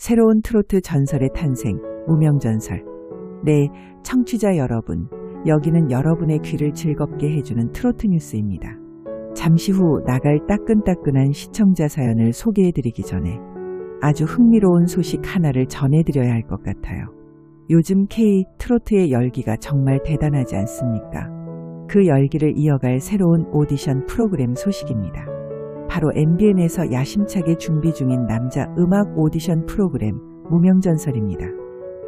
새로운 트로트 전설의 탄생, 무명전설. 네, 청취자 여러분, 여기는 여러분의 귀를 즐겁게 해주는 트로트 뉴스입니다. 잠시 후 나갈 따끈따끈한 시청자 사연을 소개해드리기 전에 아주 흥미로운 소식 하나를 전해드려야 할 것 같아요. 요즘 K-트로트의 열기가 정말 대단하지 않습니까? 그 열기를 이어갈 새로운 오디션 프로그램 소식입니다. 바로 MBN에서 야심차게 준비 중인 남자 음악 오디션 프로그램 무명전설입니다.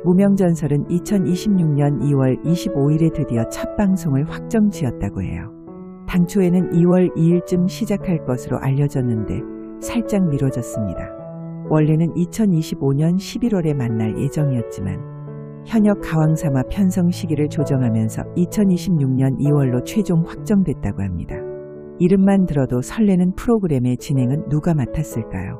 무명전설은 2026년 2월 25일에 드디어 첫 방송을 확정지었다고 해요. 당초에는 2월 2일쯤 시작할 것으로 알려졌는데 살짝 미뤄졌습니다. 원래는 2025년 11월에 만날 예정이었지만 현역 가왕삼아 편성 시기를 조정하면서 2026년 2월로 최종 확정됐다고 합니다. 이름만 들어도 설레는 프로그램의 진행은 누가 맡았을까요?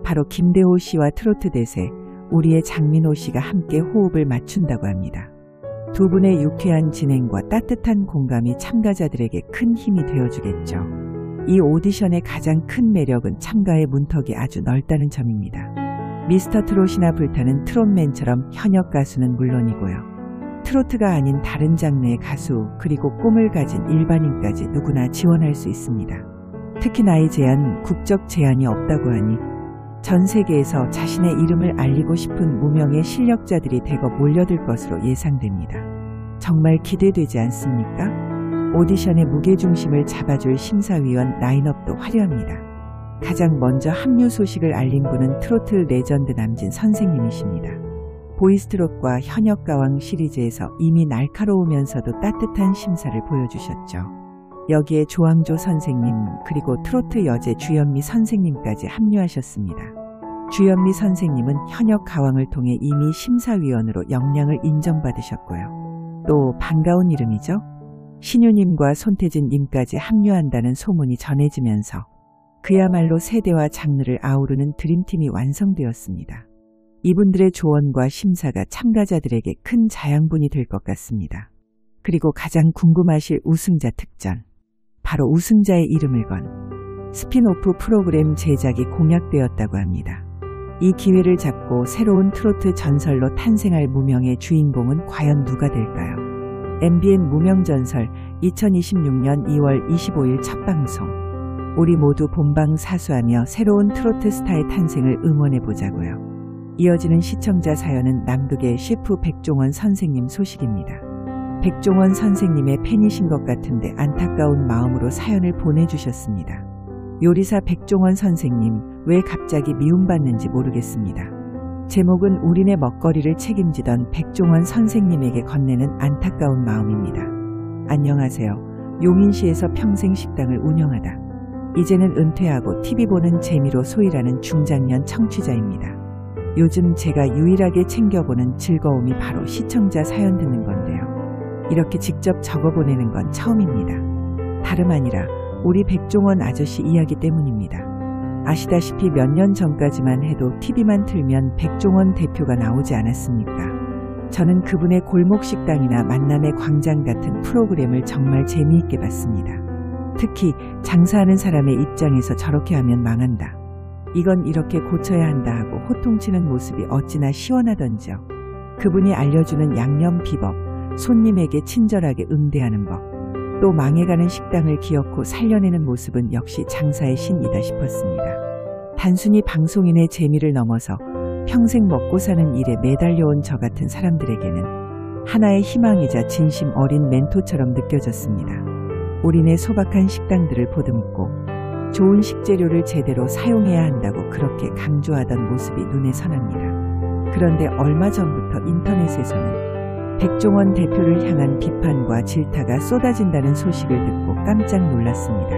바로 김대호 씨와 트로트 대세 우리의 장민호 씨가 함께 호흡을 맞춘다고 합니다. 두 분의 유쾌한 진행과 따뜻한 공감이 참가자들에게 큰 힘이 되어주겠죠. 이 오디션의 가장 큰 매력은 참가의 문턱이 아주 넓다는 점입니다. 미스터 트롯이나 불타는 트롯맨처럼 현역 가수는 물론이고요. 트로트가 아닌 다른 장르의 가수 그리고 꿈을 가진 일반인까지 누구나 지원할 수 있습니다. 특히 나이 제한, 국적 제한이 없다고 하니 전 세계에서 자신의 이름을 알리고 싶은 무명의 실력자들이 대거 몰려들 것으로 예상됩니다. 정말 기대되지 않습니까? 오디션의 무게중심을 잡아줄 심사위원 라인업도 화려합니다. 가장 먼저 합류 소식을 알린 분은 트로트 레전드 남진 선생님이십니다. 보이스트롯과 현역가왕 시리즈에서 이미 날카로우면서도 따뜻한 심사를 보여주셨죠. 여기에 조항조 선생님 그리고 트로트 여제 주현미 선생님까지 합류하셨습니다. 주현미 선생님은 현역 가왕을 통해 이미 심사위원으로 역량을 인정받으셨고요. 또 반가운 이름이죠. 신유님과 손태진님까지 합류한다는 소문이 전해지면서 그야말로 세대와 장르를 아우르는 드림팀이 완성되었습니다. 이분들의 조언과 심사가 참가자들에게 큰 자양분이 될 것 같습니다. 그리고 가장 궁금하실 우승자 특전. 바로 우승자의 이름을 건 스핀오프 프로그램 제작이 공약되었다고 합니다. 이 기회를 잡고 새로운 트로트 전설로 탄생할 무명의 주인공은 과연 누가 될까요? MBN 무명전설 2026년 2월 25일 첫 방송. 우리 모두 본방사수하며 새로운 트로트 스타의 탄생을 응원해보자고요. 이어지는 시청자 사연은 남극의 셰프 백종원 선생님 소식입니다. 백종원 선생님의 팬이신 것 같은데 안타까운 마음으로 사연을 보내주셨습니다. 요리사 백종원 선생님, 왜 갑자기 미움받는지 모르겠습니다. 제목은 우리네 먹거리를 책임지던 백종원 선생님에게 건네는 안타까운 마음입니다. 안녕하세요. 용인시에서 평생 식당을 운영하다 이제는 은퇴하고 TV 보는 재미로 소일하는 중장년 청취자입니다. 요즘 제가 유일하게 챙겨보는 즐거움이 바로 시청자 사연 듣는 건데요. 이렇게 직접 적어보내는 건 처음입니다. 다름 아니라 우리 백종원 아저씨 이야기 때문입니다. 아시다시피 몇 년 전까지만 해도 TV만 틀면 백종원 대표가 나오지 않았습니까? 저는 그분의 골목식당이나 만남의 광장 같은 프로그램을 정말 재미있게 봤습니다. 특히 장사하는 사람의 입장에서 저렇게 하면 망한다. 이건 이렇게 고쳐야 한다 하고 호통치는 모습이 어찌나 시원하던지요. 그분이 알려주는 양념 비법, 손님에게 친절하게 응대하는 법, 또 망해가는 식당을 기어코 살려내는 모습은 역시 장사의 신이다 싶었습니다. 단순히 방송인의 재미를 넘어서 평생 먹고 사는 일에 매달려온 저 같은 사람들에게는 하나의 희망이자 진심 어린 멘토처럼 느껴졌습니다. 우리네 소박한 식당들을 보듬고 좋은 식재료를 제대로 사용해야 한다고 그렇게 강조하던 모습이 눈에 선합니다. 그런데 얼마 전부터 인터넷에서는 백종원 대표를 향한 비판과 질타가 쏟아진다는 소식을 듣고 깜짝 놀랐습니다.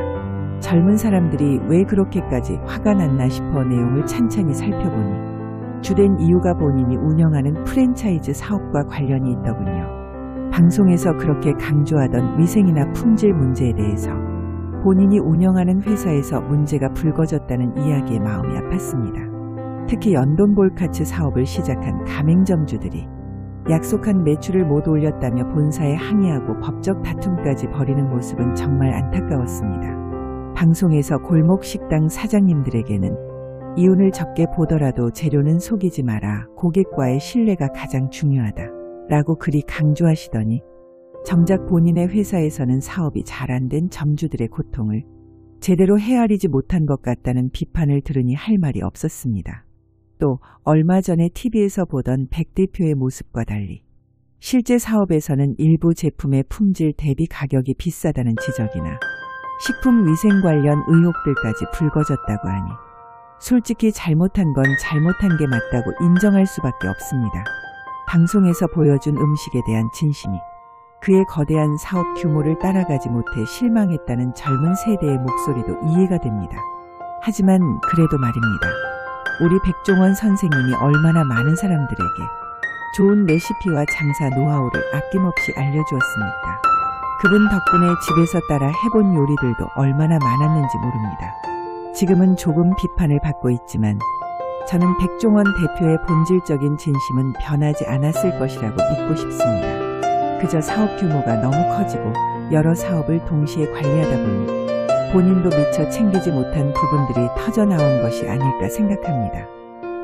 젊은 사람들이 왜 그렇게까지 화가 났나 싶어 내용을 찬찬히 살펴보니 주된 이유가 본인이 운영하는 프랜차이즈 사업과 관련이 있더군요. 방송에서 그렇게 강조하던 위생이나 품질 문제에 대해서 본인이 운영하는 회사에서 문제가 불거졌다는 이야기에 마음이 아팠습니다. 특히 연돈볼카츠 사업을 시작한 가맹점주들이 약속한 매출을 못 올렸다며 본사에 항의하고 법적 다툼까지 벌이는 모습은 정말 안타까웠습니다. 방송에서 골목식당 사장님들에게는 이윤을 적게 보더라도 재료는 속이지 마라. 고객과의 신뢰가 가장 중요하다. 라고 그리 강조하시더니 정작 본인의 회사에서는 사업이 잘 안 된 점주들의 고통을 제대로 헤아리지 못한 것 같다는 비판을 들으니 할 말이 없었습니다. 또 얼마 전에 TV에서 보던 백 대표의 모습과 달리 실제 사업에서는 일부 제품의 품질 대비 가격이 비싸다는 지적이나 식품 위생 관련 의혹들까지 불거졌다고 하니 솔직히 잘못한 건 잘못한 게 맞다고 인정할 수밖에 없습니다. 방송에서 보여준 음식에 대한 진심이 그의 거대한 사업 규모를 따라가지 못해 실망했다는 젊은 세대의 목소리도 이해가 됩니다. 하지만 그래도 말입니다. 우리 백종원 선생님이 얼마나 많은 사람들에게 좋은 레시피와 장사 노하우를 아낌없이 알려주었습니까? 그분 덕분에 집에서 따라 해본 요리들도 얼마나 많았는지 모릅니다. 지금은 조금 비판을 받고 있지만 저는 백종원 대표의 본질적인 진심은 변하지 않았을 것이라고 믿고 싶습니다. 그저 사업 규모가 너무 커지고 여러 사업을 동시에 관리하다 보니 본인도 미처 챙기지 못한 부분들이 터져나온 것이 아닐까 생각합니다.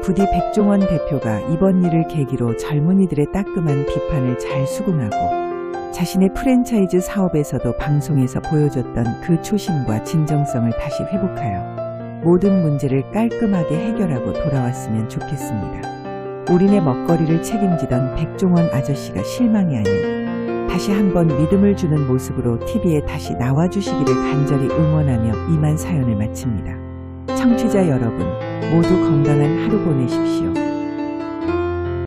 부디 백종원 대표가 이번 일을 계기로 젊은이들의 따끔한 비판을 잘 수긍하고 자신의 프랜차이즈 사업에서도 방송에서 보여줬던 그 초심과 진정성을 다시 회복하여 모든 문제를 깔끔하게 해결하고 돌아왔으면 좋겠습니다. 우리네 먹거리를 책임지던 백종원 아저씨가 실망이 아닌 다시 한번 믿음을 주는 모습으로 TV에 다시 나와주시기를 간절히 응원하며 이만 사연을 마칩니다. 청취자 여러분, 모두 건강한 하루 보내십시오.